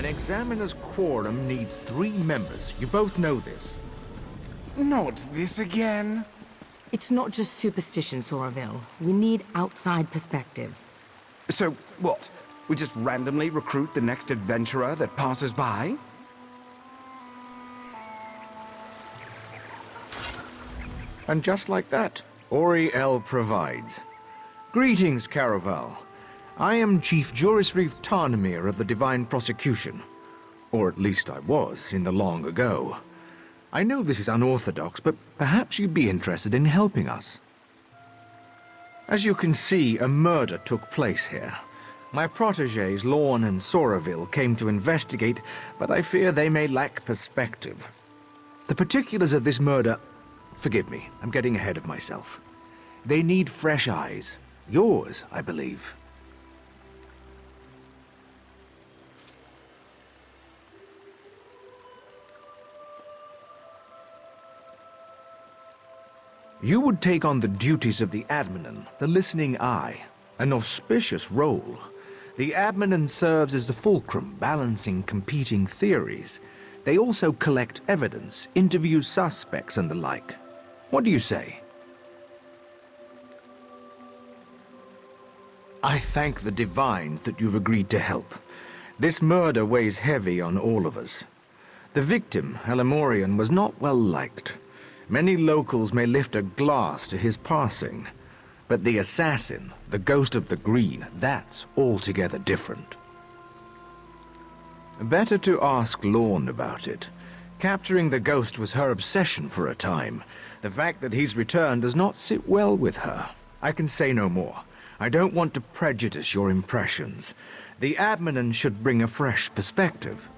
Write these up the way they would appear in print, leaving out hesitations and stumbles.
examiner's quorum needs 3 members. You both know this. Not this again. It's not just superstition, Soraville. We need outside perspective. So, what? We just randomly recruit the next adventurer that passes by? And just like that, Oriel provides. Greetings, Caraval. I am Chief Jurisreef Tamriel of the Divine Prosecution. Or at least I was, in the long ago. I know this is unorthodox, but perhaps you'd be interested in helping us. As you can see, a murder took place here. My protégés, Lorne and Soraville, came to investigate, but I fear they may lack perspective. The particulars of this murder... Forgive me, I'm getting ahead of myself. They need fresh eyes. Yours, I believe. You would take on the duties of the Adminan, the listening eye. An auspicious role. The Adminan serves as the fulcrum, balancing competing theories. They also collect evidence, interview suspects and the like. What do you say? I thank the Divines that you've agreed to help. This murder weighs heavy on all of us. The victim, Halimorian, was not well liked. Many locals may lift a glass to his passing. But the assassin, the Ghost of the Green, that's altogether different. Better to ask Lorne about it. Capturing the ghost was her obsession for a time. The fact that he's returned does not sit well with her. I can say no more. I don't want to prejudice your impressions. The Adminan should bring a fresh perspective.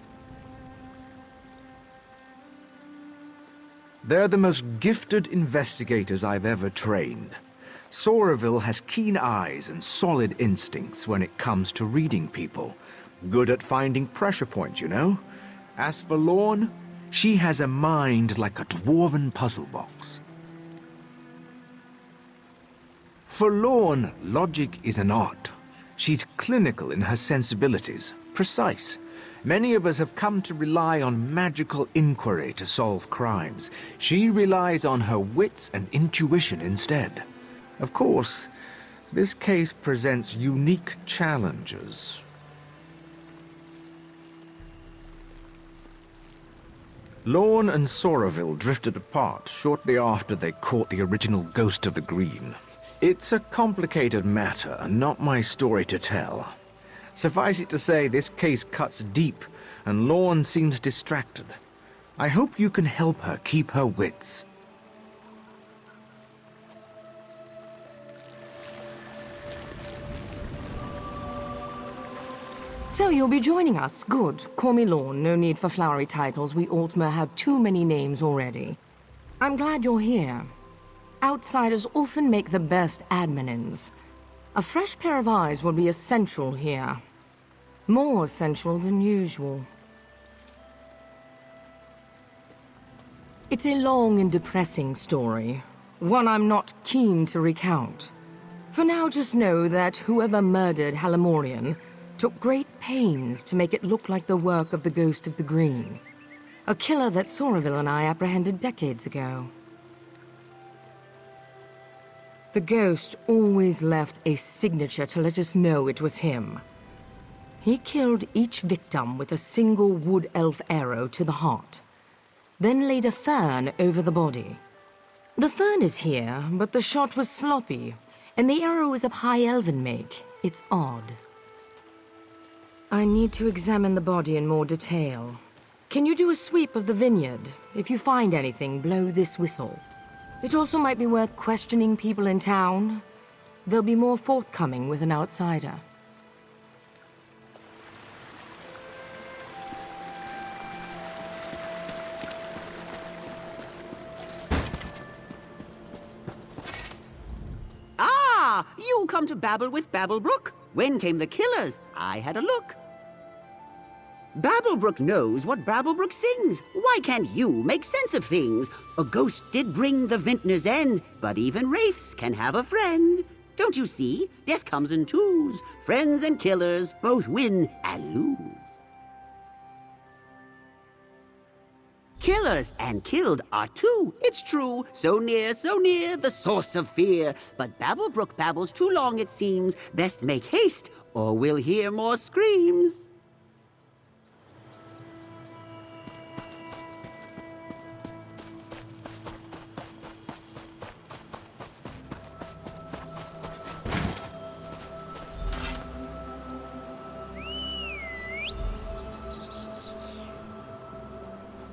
They're the most gifted investigators I've ever trained. Soraville has keen eyes and solid instincts when it comes to reading people. Good at finding pressure points, you know? As for Lorne, she has a mind like a dwarven puzzle box. For Lorne, logic is an art. She's clinical in her sensibilities, precise. Many of us have come to rely on magical inquiry to solve crimes. She relies on her wits and intuition instead. Of course, this case presents unique challenges. Lorne and Soraville drifted apart shortly after they caught the original Ghost of the Green. It's a complicated matter, and not my story to tell. Suffice it to say, this case cuts deep, and Lorne seems distracted. I hope you can help her keep her wits. So you'll be joining us. Good. Call me Lorne. No need for flowery titles. We Altmer have too many names already. I'm glad you're here. Outsiders often make the best adminins. A fresh pair of eyes will be essential here. More essential than usual. It's a long and depressing story. One I'm not keen to recount. For now, just know that whoever murdered Halimorian took great pains to make it look like the work of the Ghost of the Green. A killer that Soraville and I apprehended decades ago. The Ghost always left a signature to let us know it was him. He killed each victim with a single wood elf arrow to the heart, then laid a fern over the body. The fern is here, but the shot was sloppy, and the arrow is of high elven make. It's odd. I need to examine the body in more detail. Can you do a sweep of the vineyard? If you find anything, blow this whistle. It also might be worth questioning people in town. They'll be more forthcoming with an outsider. Ah! You come to babble with Babblebrook? When came the killers? I had a look. Babblebrook knows what Babblebrook sings. Why can't you make sense of things? A ghost did bring the vintner's end, but even wraiths can have a friend. Don't you see? Death comes in twos. Friends and killers both win and lose. Killers and killed are two, it's true. So near, the source of fear. But Babblebrook babbles too long, it seems. Best make haste, or we'll hear more screams.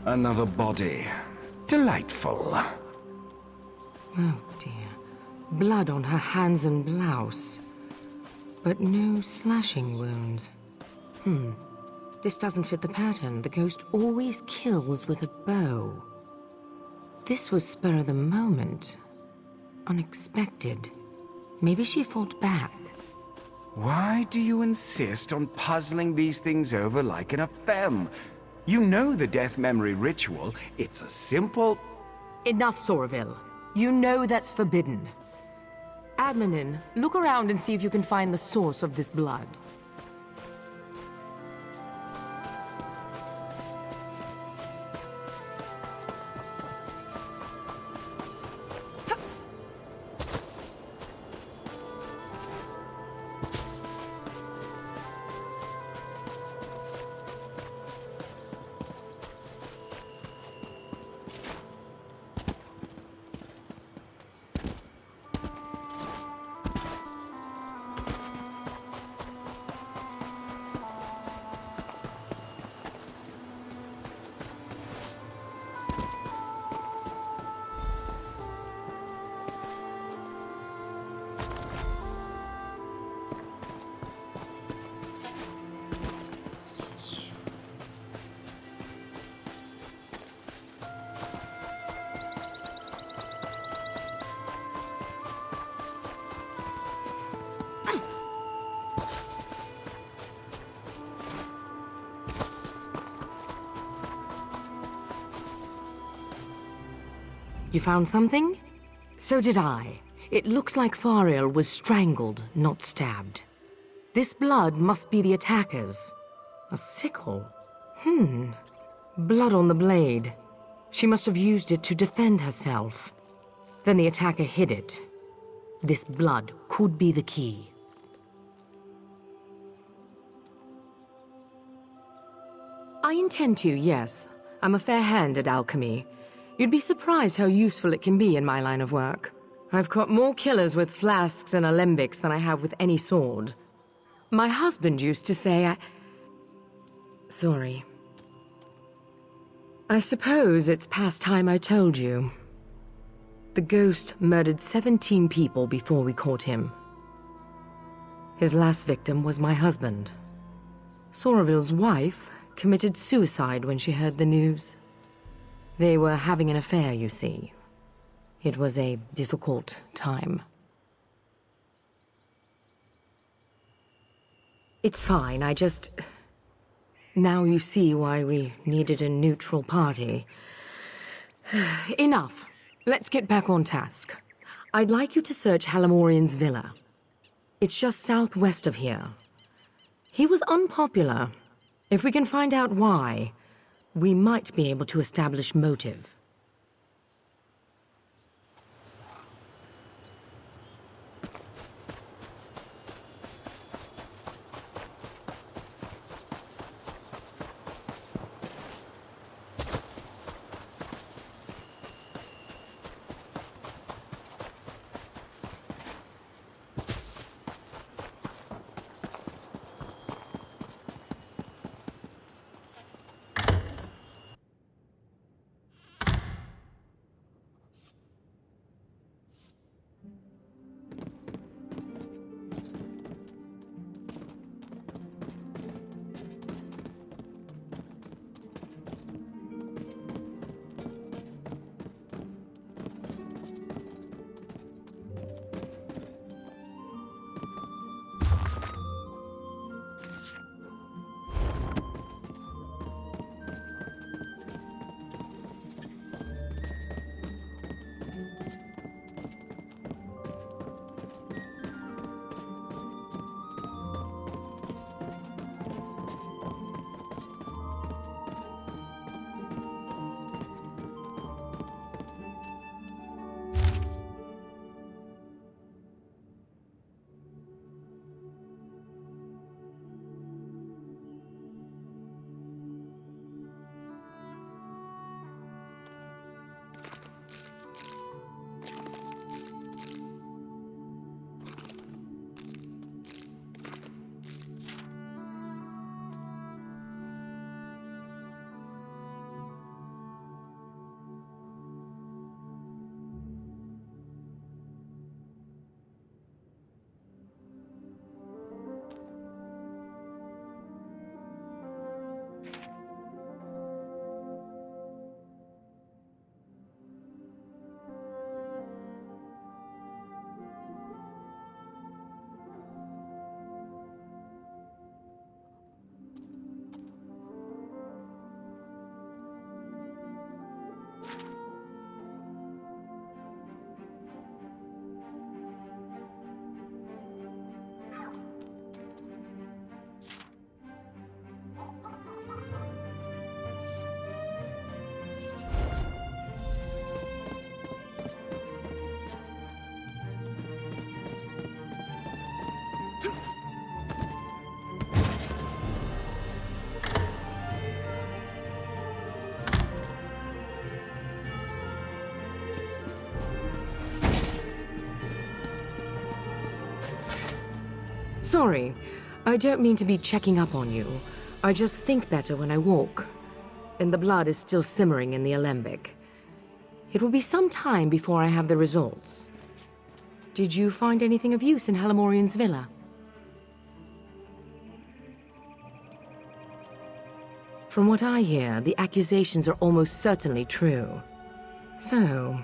Another body. Delightful. Oh dear. Blood on her hands and blouse. But no slashing wounds. This doesn't fit the pattern. The ghost always kills with a bow. This was spur of the moment. Unexpected. Maybe she fought back. Why do you insist on puzzling these things over like in a femme? You know the death memory ritual. It's a simple... Enough, Soraville. You know that's forbidden. Admonin, look around and see if you can find the source of this blood. You found something? So did I. It looks like Fariel was strangled, not stabbed. This blood must be the attacker's. A sickle? Blood on the blade. She must have used it to defend herself. Then the attacker hid it. This blood could be the key. I intend to, yes. I'm a fair hand at alchemy. You'd be surprised how useful it can be in my line of work. I've caught more killers with flasks and alembics than I have with any sword. My husband used to say Sorry. I suppose it's past time I told you. The ghost murdered 17 people before we caught him. His last victim was my husband. Soraville's wife committed suicide when she heard the news. They were having an affair, you see. It was a difficult time. It's fine, Now you see why we needed a neutral party. Enough. Let's get back on task. I'd like you to search Halamorian's villa. It's just southwest of here. He was unpopular. If we can find out why, we might be able to establish motive. Sorry, I don't mean to be checking up on you. I just think better when I walk. And the blood is still simmering in the alembic. It will be some time before I have the results. Did you find anything of use in Halimorian's villa? From what I hear, the accusations are almost certainly true. So,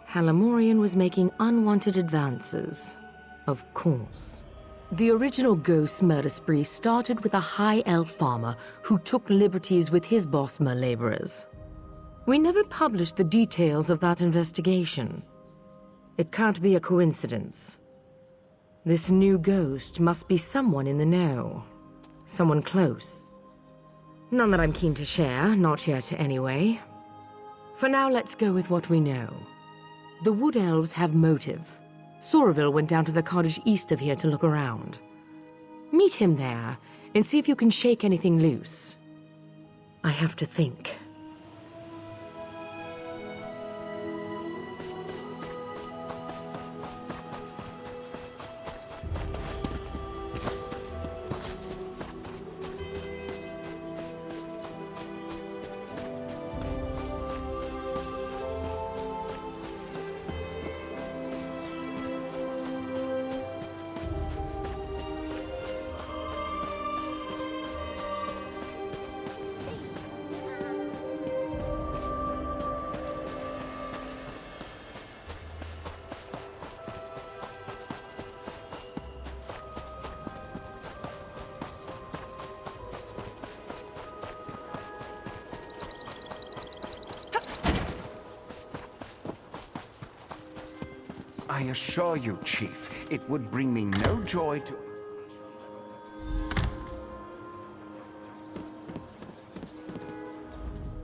Halimorian was making unwanted advances. Of course. The original ghost murder spree started with a high elf farmer who took liberties with his Bosmer laborers. We never published the details of that investigation. It can't be a coincidence. This new ghost must be someone in the know. Someone close. None that I'm keen to share, not yet anyway. For now, let's go with what we know. The Wood Elves have motive. Soraville went down to the cottage east of here to look around. Meet him there, and see if you can shake anything loose. I have to think. I assure you, Chief, it would bring me no joy to...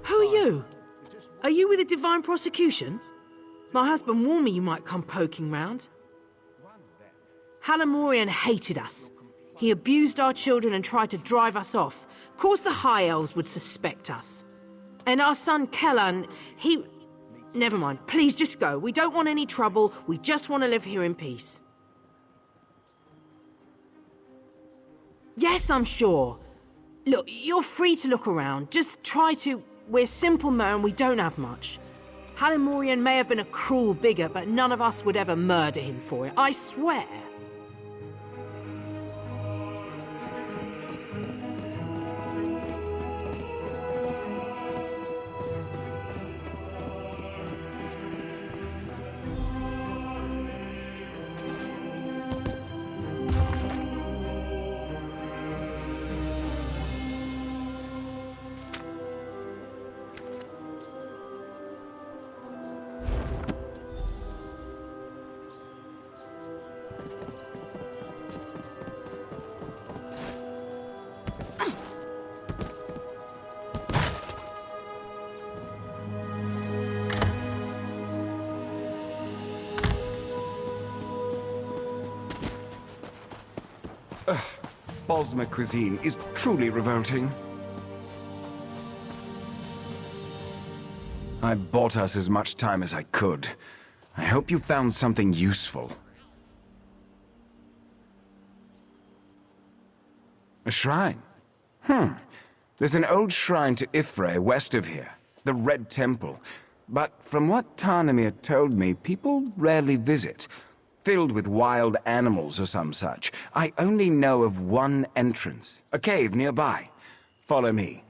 Who are you? Are you with the Divine Prosecution? My husband warned me you might come poking round. Halimorian hated us. He abused our children and tried to drive us off. Of course the High Elves would suspect us. And our son Kellan, he... Never mind, please just go. We don't want any trouble. We just want to live here in peace. Yes, I'm sure. Look, you're free to look around. Just try to... We're simple men, we don't have much. Halimorian may have been a cruel bigot, but none of us would ever murder him for it, I swear. Bosmer cuisine is truly revolting. I bought us as much time as I could. I hope you found something useful. A shrine? There's an old shrine to Ifre west of here, the Red Temple. But from what Tamriel told me, people rarely visit. Filled with wild animals or some such. I only know of one entrance, a cave nearby. Follow me.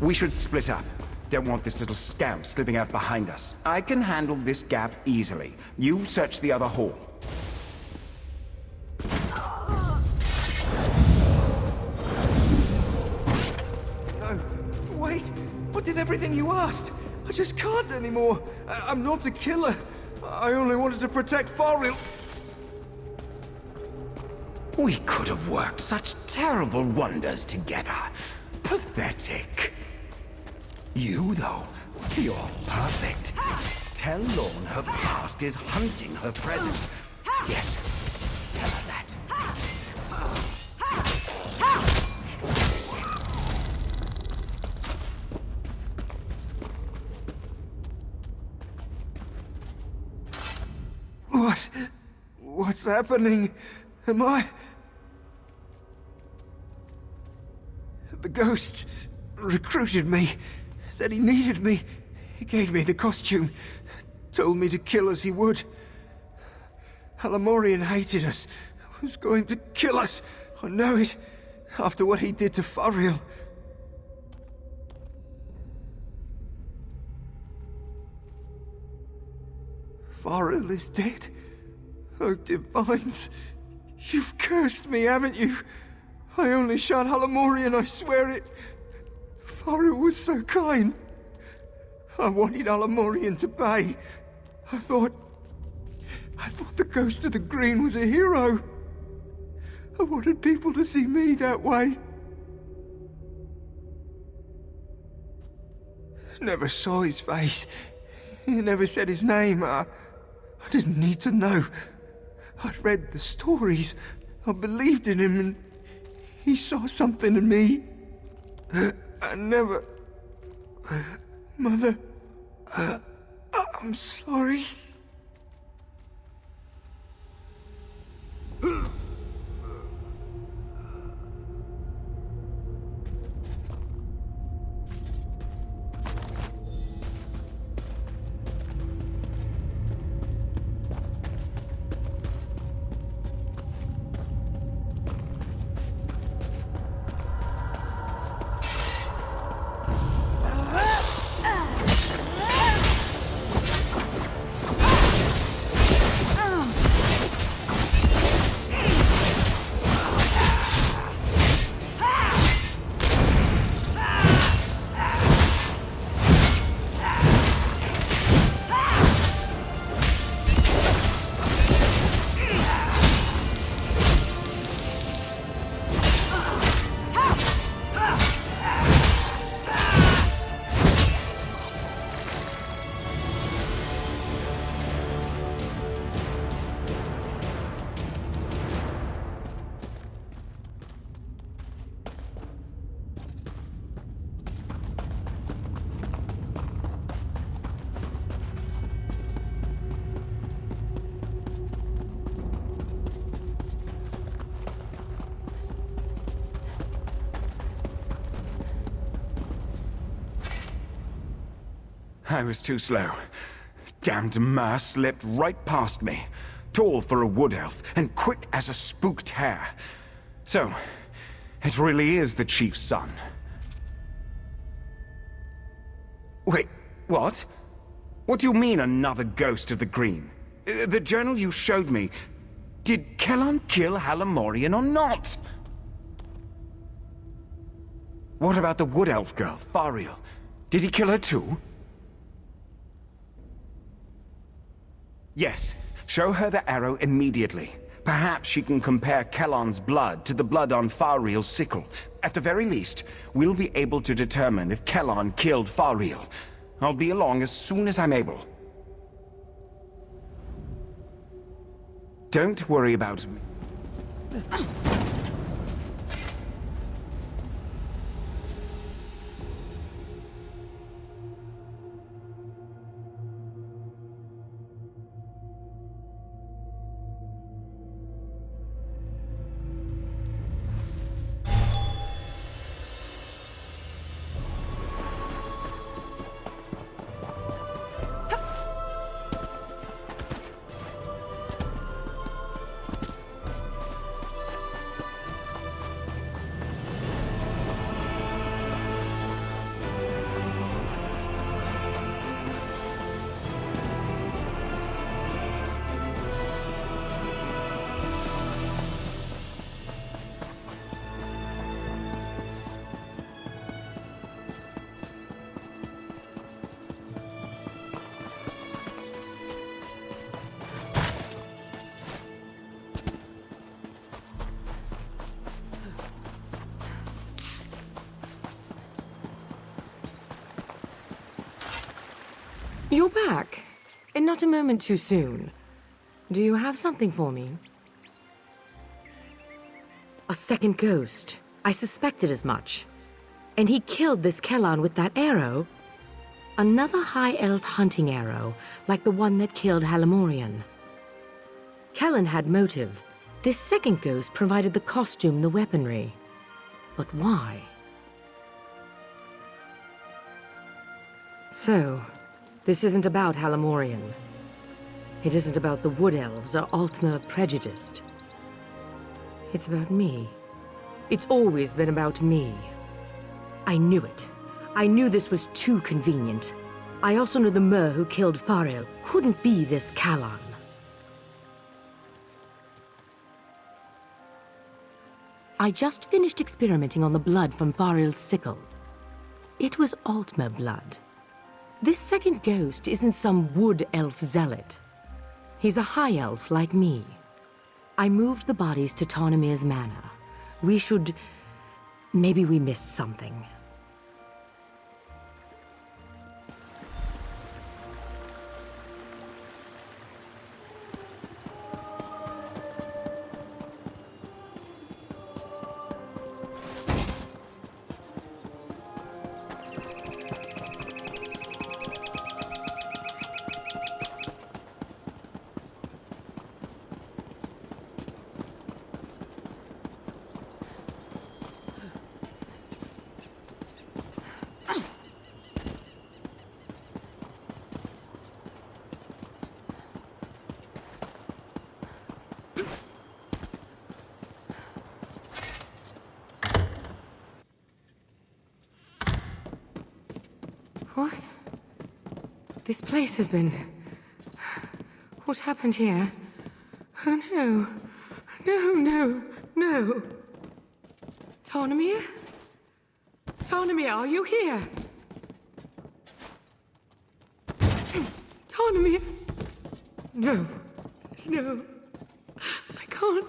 We should split up. Don't want this little scamp slipping out behind us. I can handle this gap easily. You search the other hall. did everything you asked. I just can't anymore. I'm not a killer. I only wanted to protect Farrell. We could have worked such terrible wonders together. Pathetic. You, though, you're perfect. Tell Lorne her past is hunting her present. Yes, tell her that. What's happening? Am I... The ghost recruited me, said he needed me. He gave me the costume, told me to kill as he would. Alamorian hated us, was going to kill us. I know it, after what he did to Fariel. Fariel is dead. Oh, Divines, you've cursed me, haven't you? I only shot Alamorian, I swear it. Fariel was so kind. I wanted Alamorian to pay. I thought the Ghost of the Green was a hero. I wanted people to see me that way. Never saw his face. He never said his name. I didn't need to know. I'd read the stories. I believed in him, and he saw something in me. I never... Mother... I'm sorry. I was too slow. Damned Mer slipped right past me. Tall for a wood elf, and quick as a spooked hare. So, it really is the chief's son. Wait, what? What do you mean, another ghost of the green? The journal you showed me... Did Kellan kill Halamorian or not? What about the wood elf girl, Fariel? Did he kill her too? Yes, show her the arrow immediately. Perhaps she can compare Kellan's blood to the blood on Fariel's sickle. At the very least, we'll be able to determine if Kellan killed Fariel. I'll be along as soon as I'm able. Don't worry about me. You're back, and not a moment too soon. Do you have something for me? A second ghost. I suspected as much. And he killed this Kellan with that arrow? Another High Elf hunting arrow, like the one that killed Halamorian. Kellan had motive. This second ghost provided the costume, the weaponry. But why? So, this isn't about Halamorian. It isn't about the Wood Elves or Altmer prejudiced. It's about me. It's always been about me. I knew it. I knew this was too convenient. I also knew the Mer who killed Farel couldn't be this Kellan. I just finished experimenting on the blood from Farel's sickle. It was Altmer blood. This second ghost isn't some Wood Elf zealot. He's a High Elf like me. I moved the bodies to Tarnimir's manor. We should... maybe we missed something. What? This place has been... What happened here? Oh no. No, no, no. Tarnimir? Tarnimir, are you here? Tarnimir? No. No. I can't.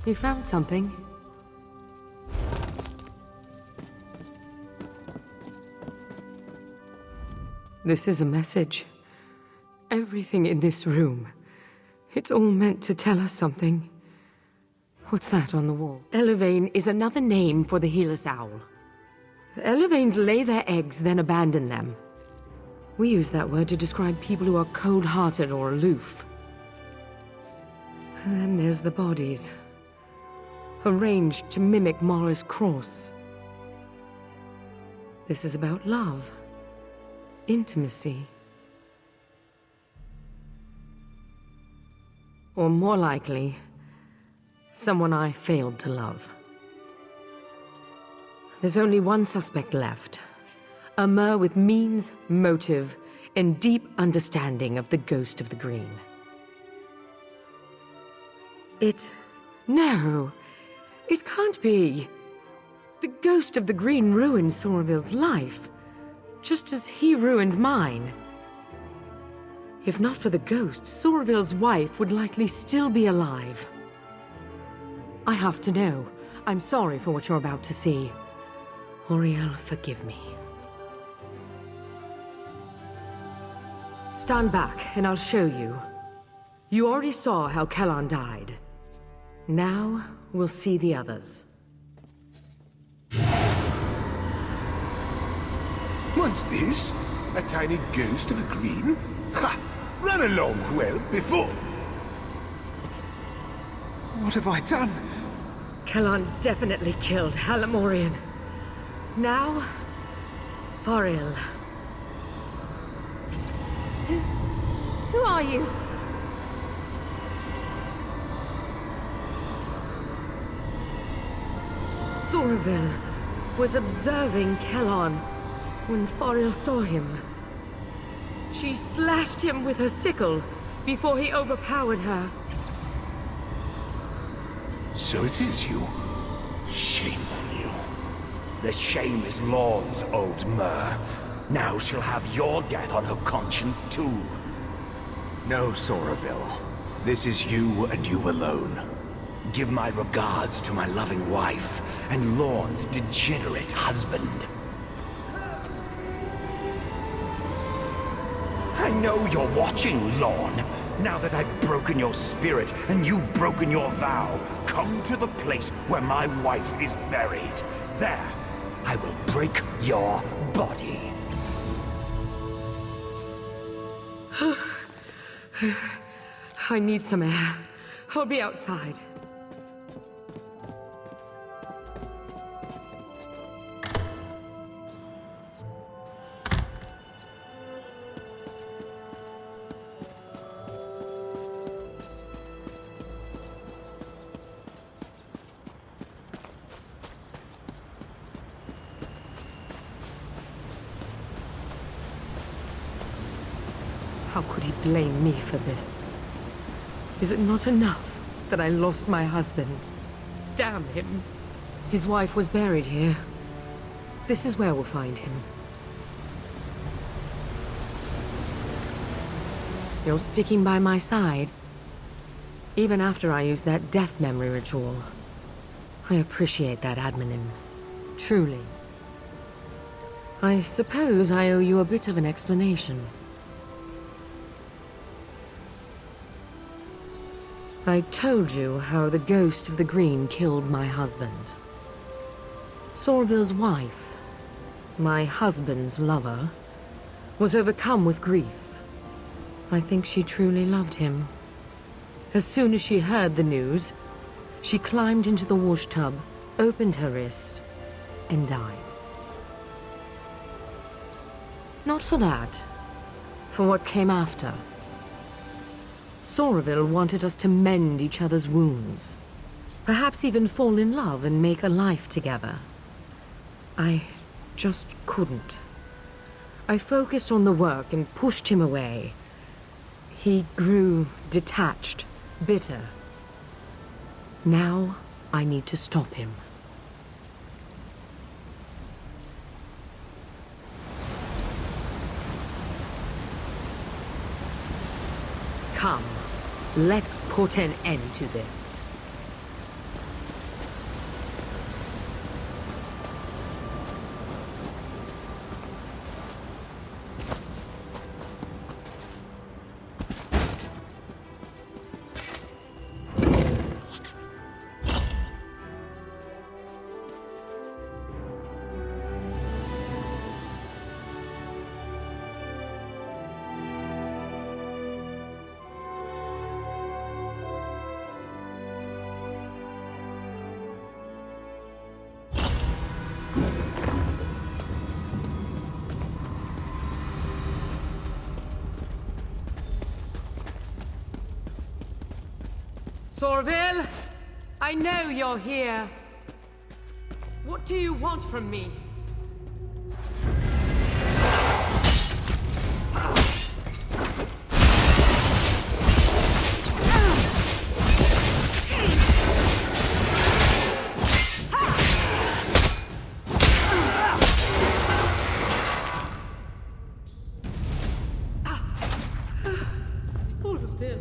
You found something? This is a message. Everything in this room. It's all meant to tell us something. What's that on the wall? Elevane is another name for the Healess Owl. Elevanes lay their eggs, then abandon them. We use that word to describe people who are cold-hearted or aloof. And then there's the bodies. Arranged to mimic Mara's cross. This is about love. Intimacy. Or more likely, someone I failed to love. There's only one suspect left. A Mer with means, motive, and deep understanding of the Ghost of the Green. No! It can't be. The Ghost of the Green ruined Somerville's life, just as he ruined mine. If not for the ghost, Somerville's wife would likely still be alive. I have to know. I'm sorry for what you're about to see. Auriel, forgive me. Stand back, and I'll show you. You already saw how Kellan died. Now, we'll see the others. What's this? A tiny ghost of the green? Ha! Run along, well, before... What have I done? Kellan definitely killed Halamorian. Now, Faril. Who are you? Somerville was observing Kellan when Faril saw him. She slashed him with her sickle before he overpowered her. So it is you. Shame on you. The shame is Lord's, old Mer. Now she'll have your death on her conscience, too. No, Soraville. This is you and you alone. Give my regards to my loving wife and Lorne's degenerate husband. I know you're watching, Lorne. Now that I've broken your spirit and you've broken your vow, come to the place where my wife is buried. There, I will break your body. I need some air. I'll be outside. How could he blame me for this? Is it not enough that I lost my husband? Damn him! His wife was buried here. This is where we'll find him. You're sticking by my side, even after I used that death memory ritual. I appreciate that, Admin. Truly. I suppose I owe you a bit of an explanation. I told you how the ghost of the Green killed my husband. Sorville's wife, my husband's lover, was overcome with grief. I think she truly loved him. As soon as she heard the news, she climbed into the wash tub, opened her wrist, and died. Not for that, for what came after. Soraville wanted us to mend each other's wounds. Perhaps even fall in love and make a life together. I just couldn't. I focused on the work and pushed him away. He grew detached, bitter. Now I need to stop him. Come, let's put an end to this. Sorville, I know you're here. What do you want from me? Sorville.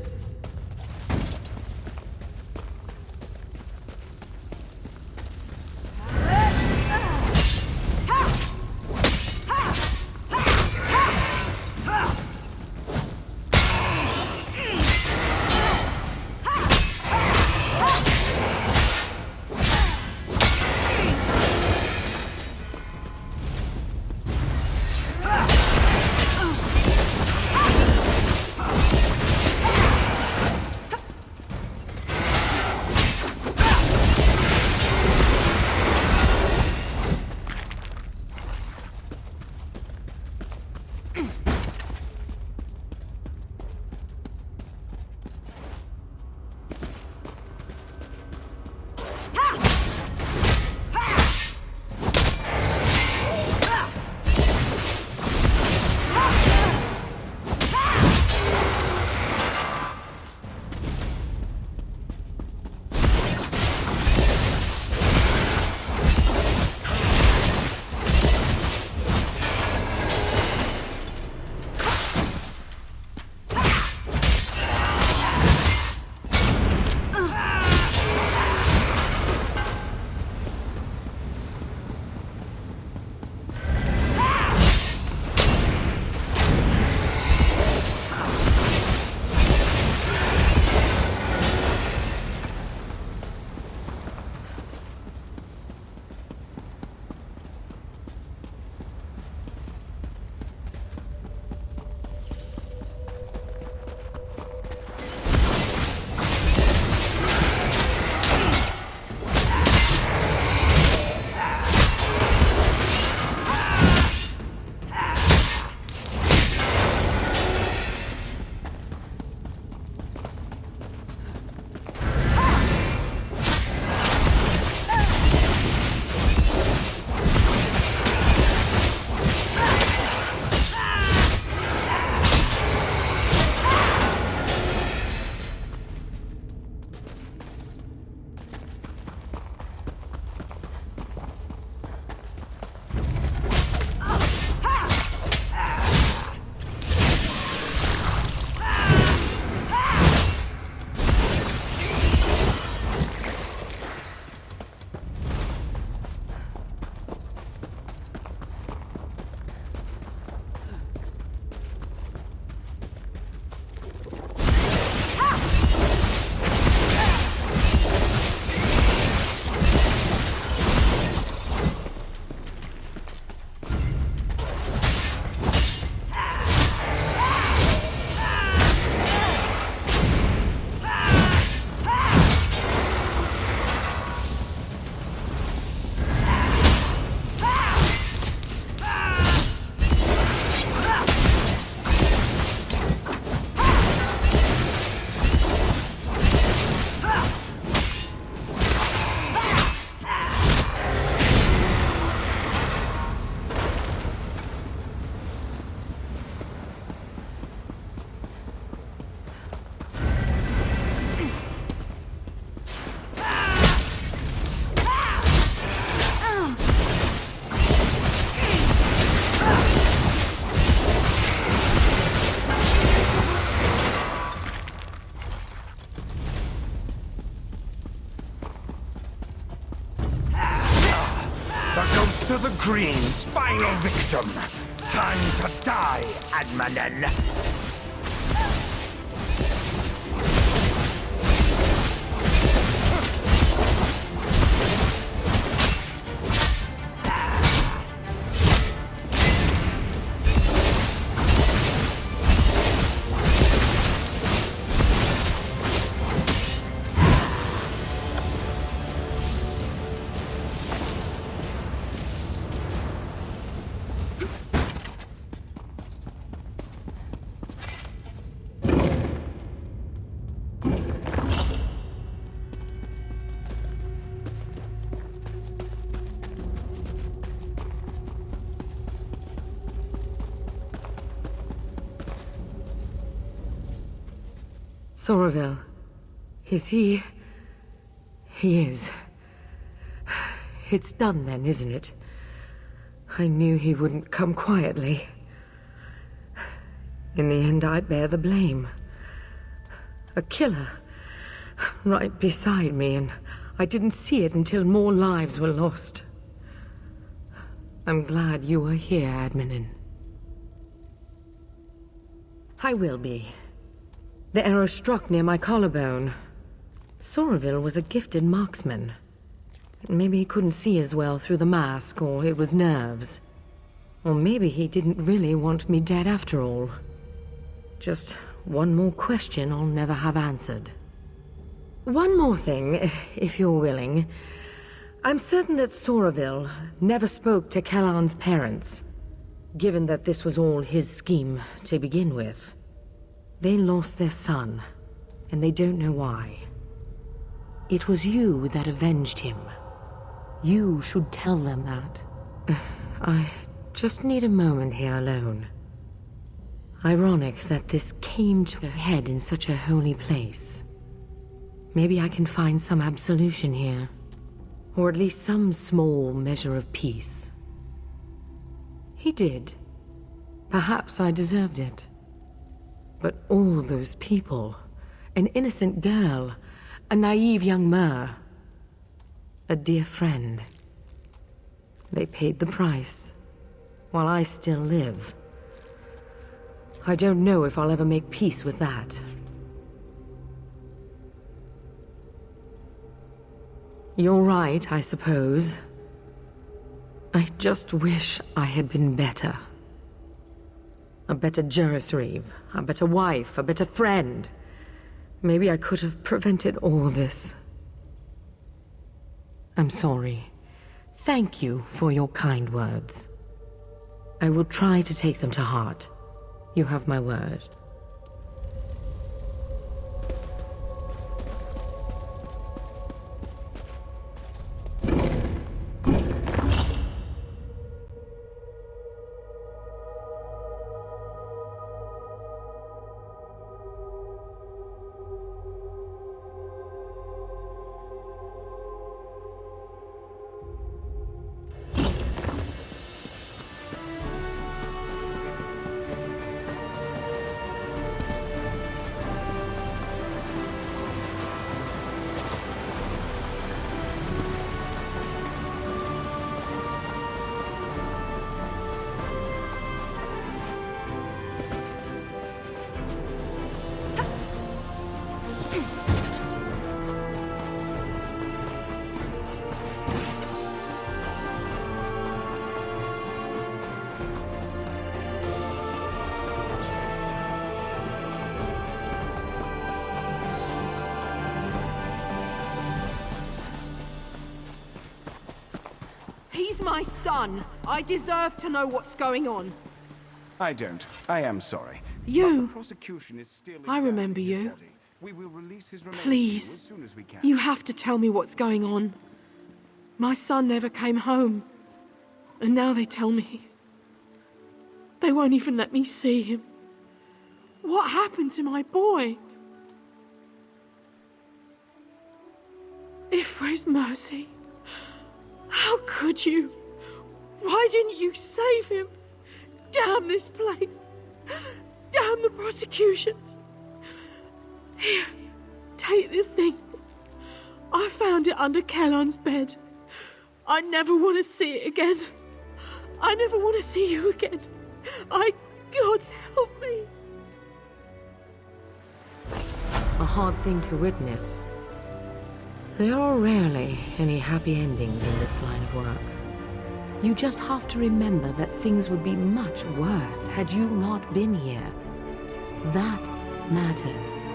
Green's final victim. Time to die, Admanen. Soroville. Is he... He is. It's done then, isn't it? I knew he wouldn't come quietly. In the end, I bear the blame. A killer. Right beside me, and I didn't see it until more lives were lost. I'm glad you are here, Admanen. I will be. The arrow struck near my collarbone. Soroville was a gifted marksman. Maybe he couldn't see as well through the mask, or it was nerves. Or maybe he didn't really want me dead after all. Just one more question I'll never have answered. One more thing, if you're willing. I'm certain that Soroville never spoke to Kellan's parents, given that this was all his scheme to begin with. They lost their son, and they don't know why. It was you that avenged him. You should tell them that. I just need a moment here alone. Ironic that this came to a head in such a holy place. Maybe I can find some absolution here. Or at least some small measure of peace. He did. Perhaps I deserved it. But all those people, an innocent girl, a naive young Mer, a dear friend. They paid the price, while I still live. I don't know if I'll ever make peace with that. You're right, I suppose. I just wish I had been better. A better Juris Reeve, a better wife, a better friend. Maybe I could have prevented all this. I'm sorry. Thank you for your kind words. I will try to take them to heart. You have my word. He's my son. I deserve to know what's going on. I don't. I am sorry. You. But the prosecution is still I remember examining his you. body. We will release his remains Please. to you as soon as we can. You have to tell me what's going on. My son never came home. And now they tell me they won't even let me see him. What happened to my boy? Ifre's mercy. How could you? Why didn't you save him? Damn this place. Damn the prosecution. Here, take this thing. I found it under Kellan's bed. I never want to see it again. I never want to see you again. God's help me. A hard thing to witness. There are rarely any happy endings in this line of work. You just have to remember that things would be much worse had you not been here. That matters.